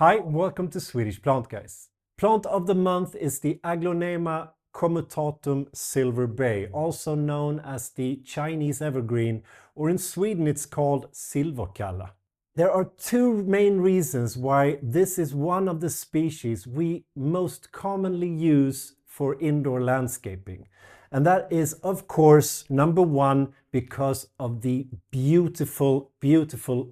Hi, welcome to Swedish Plantguys. Plant of the month is the Aglaonema commutatum silver bay, also known as the Chinese Evergreen, or in Sweden it's called silverkalla. There are two main reasons why this is one of the species we most commonly use for indoor landscaping. And that is, of course, number one, because of the beautiful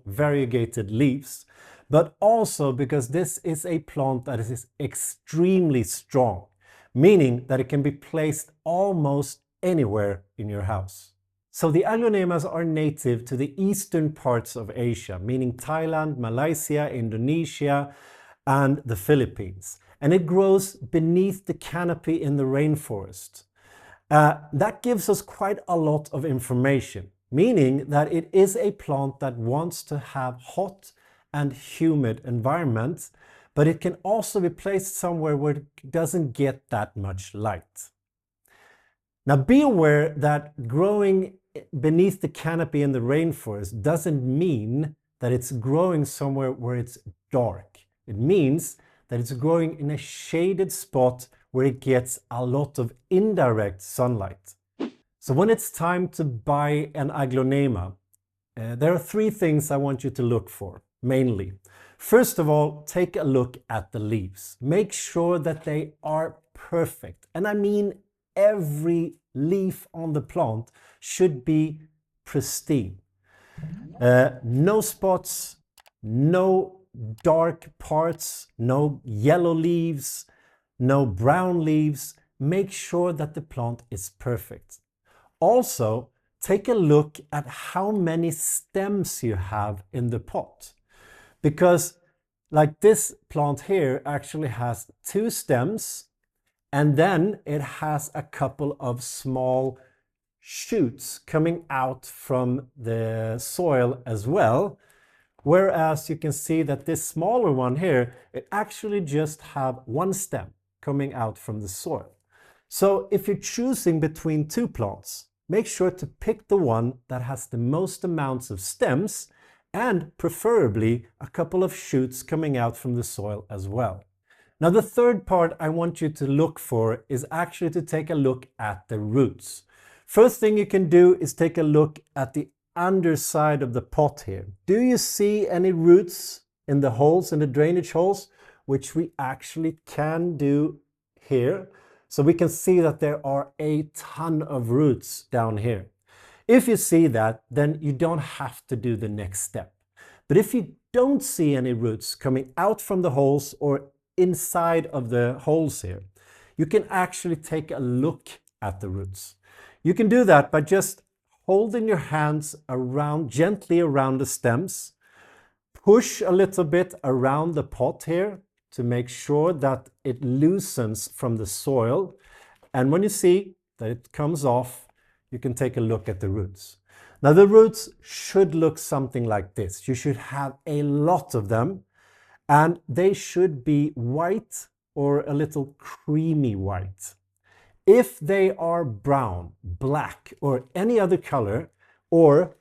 variegated leaves, but also because this is a plant that is extremely strong, meaning that it can be placed almost anywhere in your house. So the Aglaonemas are native to the eastern parts of Asia, meaning Thailand, Malaysia, Indonesia, and the Philippines. And it grows beneath the canopy in the rainforest. That gives us quite a lot of information, meaning that it is a plant that wants to have hot and humid environments, but it can also be placed somewhere where it doesn't get that much light. Now be aware that growing beneath the canopy in the rainforest doesn't mean that it's growing somewhere where it's dark. It means that it's growing in a shaded spot where it gets a lot of indirect sunlight. So when it's time to buy an Aglaonema, there are three things I want you to look for, mainly. First of all, take a look at the leaves. Make sure that they are perfect. And I mean every leaf on the plant should be pristine. No spots, no dark parts, no yellow leaves, no brown leaves. Make sure that the plant is perfect. Also, take a look at how many stems you have in the pot. Because like this plant here actually has 2 stems, and then it has a couple of small shoots coming out from the soil as well. Whereas you can see that this smaller one here, it actually just have 1 stem coming out from the soil. So if you're choosing between 2 plants, make sure to pick the one that has the most amounts of stems and preferably a couple of shoots coming out from the soil as well. Now the third part I want you to look for is actually to take a look at the roots. First thing you can do is take a look at the underside of the pot here. Do you see any roots in the holes, in the drainage holes, which we actually can do here? So we can see that there are a ton of roots down here. If you see that, then you don't have to do the next step. But if you don't see any roots coming out from the holes or inside of the holes here, you can actually take a look at the roots. You can do that by just holding your hands gently around the stems, push a little bit around the pot here to make sure that it loosens from the soil. And when you see that it comes off, you can take a look at the roots. Now the roots should look something like this. You should have a lot of them, and they should be white or a little creamy white. If they are brown, black, or any other color, or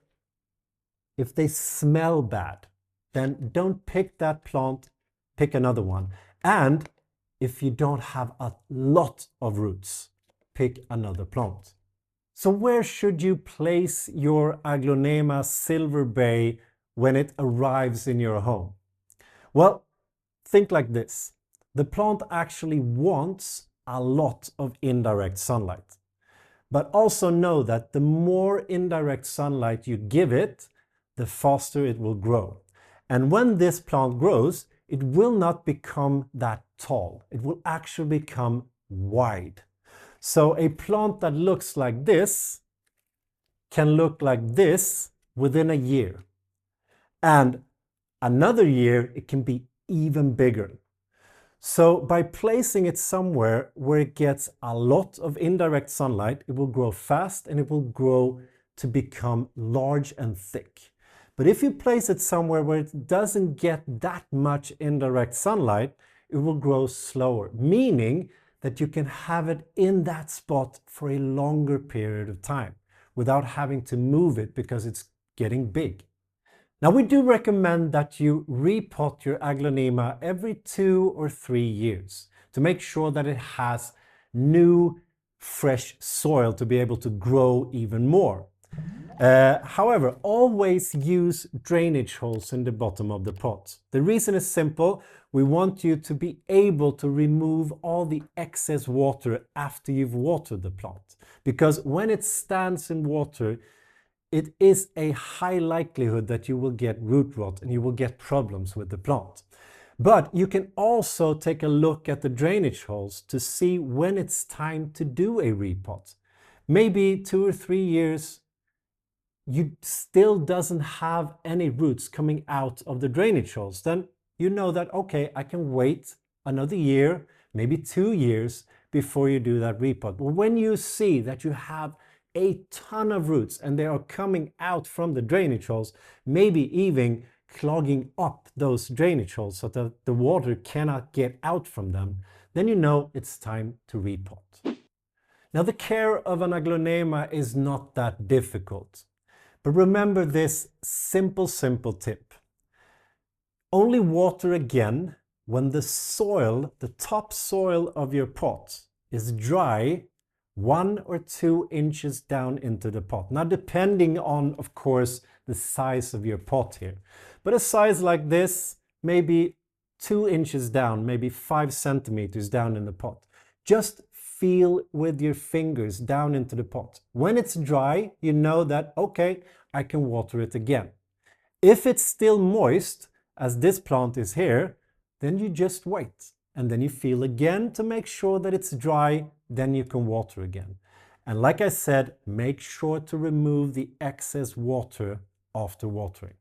if they smell bad, then don't pick that plant, pick another one. And if you don't have a lot of roots, pick another plant. So where should you place your Aglaonema silver bay when it arrives in your home? Well, think like this. The plant actually wants a lot of indirect sunlight. But also know that the more indirect sunlight you give it, the faster it will grow. And when this plant grows, it will not become that tall. It will actually become wide. So a plant that looks like this can look like this within a year. And another year, it can be even bigger. So by placing it somewhere where it gets a lot of indirect sunlight, it will grow fast and it will grow to become large and thick. But if you place it somewhere where it doesn't get that much indirect sunlight, it will grow slower, meaning that you can have it in that spot for a longer period of time without having to move it because it's getting big. Now we do recommend that you repot your Aglaonema every 2 or 3 years to make sure that it has new fresh soil to be able to grow even more. However, always use drainage holes in the bottom of the pot. The reason is simple. We want you to be able to remove all the excess water after you've watered the plant. Because when it stands in water, it is a high likelihood that you will get root rot and you will get problems with the plant. But you can also take a look at the drainage holes to see when it's time to do a repot. Maybe 2 or 3 years you still doesn't have any roots coming out of the drainage holes. Then you know that, okay, I can wait another year, maybe 2 years before you do that repot. But when you see that you have a ton of roots and they are coming out from the drainage holes, maybe even clogging up those drainage holes so that the water cannot get out from them, then you know it's time to repot. Now the care of an Aglaonema is not that difficult. But remember this simple tip. Only water again when the soil, the top soil of your pot is dry 1 or 2 inches down into the pot. Now depending on, of course, the size of your pot here. But a size like this, maybe 2 inches down, maybe 5 centimeters down in the pot. Just feel with your fingers down into the pot. When it's dry, you know that, okay, I can water it again. If it's still moist, as this plant is here, then you just wait. And then you feel again to make sure that it's dry, then you can water again. And like I said, make sure to remove the excess water after watering.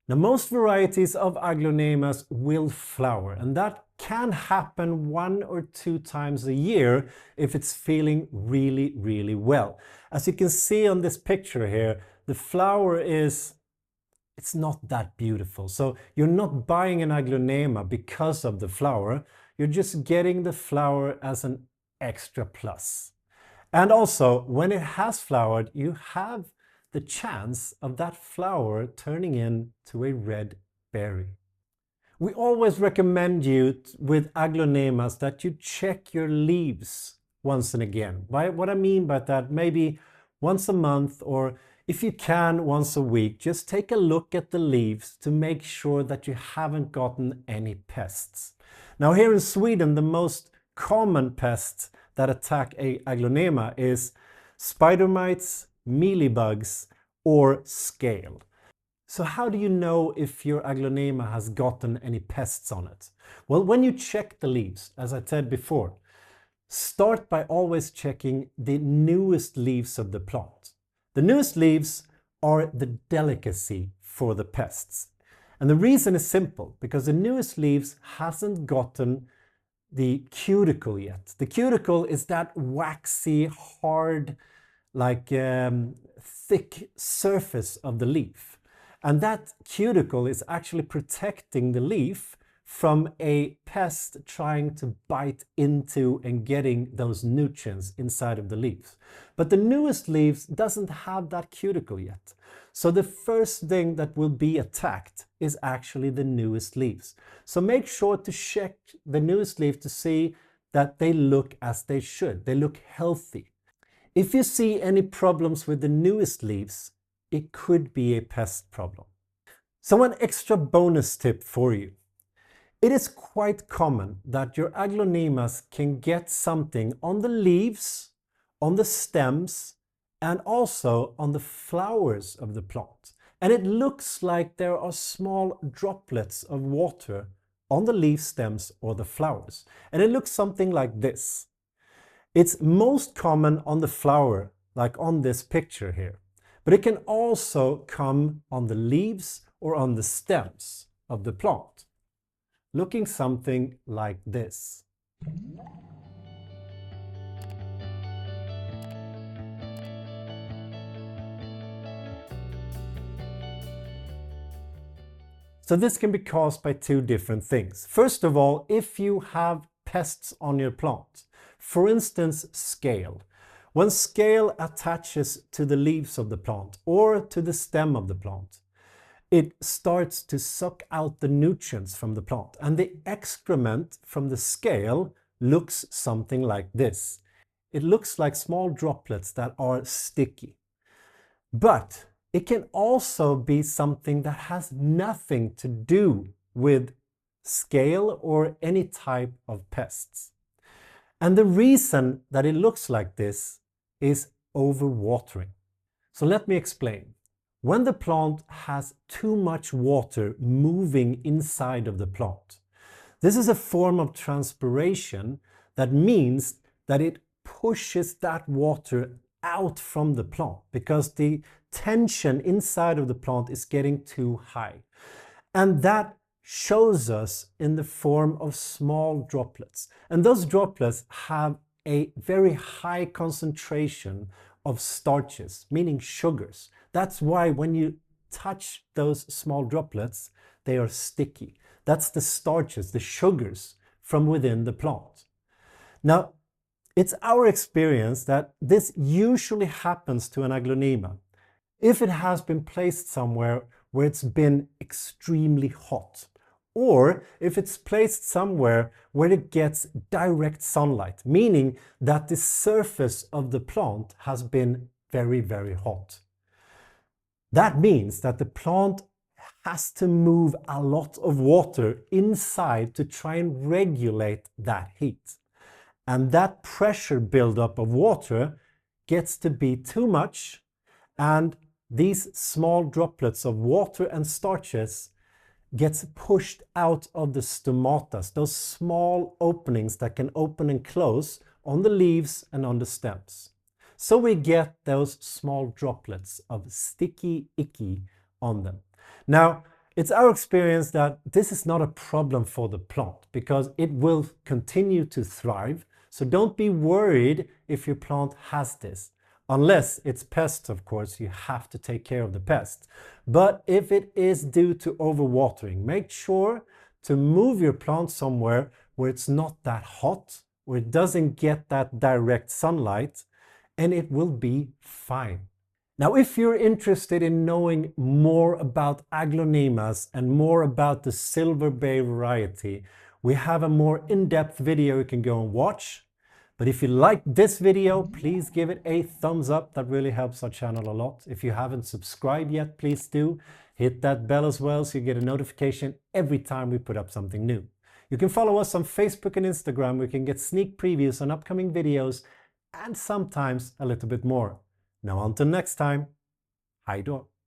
Now most varieties of Aglaonemas will flower, and that can happen 1 or 2 times a year if it's feeling really well. As you can see on this picture here, the flower it's not that beautiful. So you're not buying an Aglaonema because of the flower, you're just getting the flower as an extra plus. And also, when it has flowered, you have the chance of that flower turning into a red berry. We always recommend you with Aglaonemas that you check your leaves once and again. What I mean by that, maybe once a month, or if you can, once a week, just take a look at the leaves to make sure that you haven't gotten any pests. Now here in Sweden, the most common pests that attack a Aglaonema is spider mites, mealybugs, or scale. So how do you know if your Aglaonema has gotten any pests on it? Well, when you check the leaves, as I said before, start by always checking the newest leaves of the plant. The newest leaves are the delicacy for the pests. And the reason is simple, because the newest leaves hasn't gotten the cuticle yet. The cuticle is that waxy, hard, like thick surface of the leaf. And that cuticle is actually protecting the leaf from a pest trying to bite into and getting those nutrients inside of the leaves. But the newest leaves doesn't have that cuticle yet. So the first thing that will be attacked is actually the newest leaves. So make sure to check the newest leaf to see that they look as they should. They look healthy. If you see any problems with the newest leaves, it could be a pest problem. So an extra bonus tip for you. It is quite common that your Aglaonemas can get something on the leaves, on the stems, and also on the flowers of the plant. And it looks like there are small droplets of water on the leaf stems or the flowers. And it looks something like this. It's most common on the flower, like on this picture here. But it can also come on the leaves or on the stems of the plant, looking something like this. So this can be caused by 2 different things. First of all, if you have pests on your plant, for instance, scale. When scale attaches to the leaves of the plant or to the stem of the plant, it starts to suck out the nutrients from the plant. And the excrement from the scale looks something like this. It looks like small droplets that are sticky. But it can also be something that has nothing to do with scale or any type of pests. And the reason that it looks like this is overwatering. So let me explain. When the plant has too much water moving inside of the plant, this is a form of transpiration that means that it pushes that water out from the plant because the tension inside of the plant is getting too high. And that shows us in the form of small droplets. And those droplets have a very high concentration of starches, meaning sugars. That's why when you touch those small droplets, they are sticky. That's the starches, the sugars from within the plant. Now, it's our experience that this usually happens to an Aglaonema if it has been placed somewhere where it's been extremely hot, or if it's placed somewhere where it gets direct sunlight, meaning that the surface of the plant has been very, very hot. That means that the plant has to move a lot of water inside to try and regulate that heat. And that pressure buildup of water gets to be too much, and these small droplets of water and starches gets pushed out of the stomatas, those small openings that can open and close on the leaves and on the stems. So we get those small droplets of sticky, icky on them. Now, it's our experience that this is not a problem for the plant because it will continue to thrive. So don't be worried if your plant has this. Unless it's pests, of course, you have to take care of the pest. But if it is due to overwatering, make sure to move your plant somewhere where it's not that hot, where it doesn't get that direct sunlight, and it will be fine. Now, if you're interested in knowing more about Aglaonemas and more about the Silver Bay variety, we have a more in-depth video you can go and watch. But if you liked this video, please give it a thumbs up. That really helps our channel a lot. If you haven't subscribed yet, please do. Hit that bell as well so you get a notification every time we put up something new. You can follow us on Facebook and Instagram where you can get sneak previews on upcoming videos and sometimes a little bit more. Now until next time, hej då!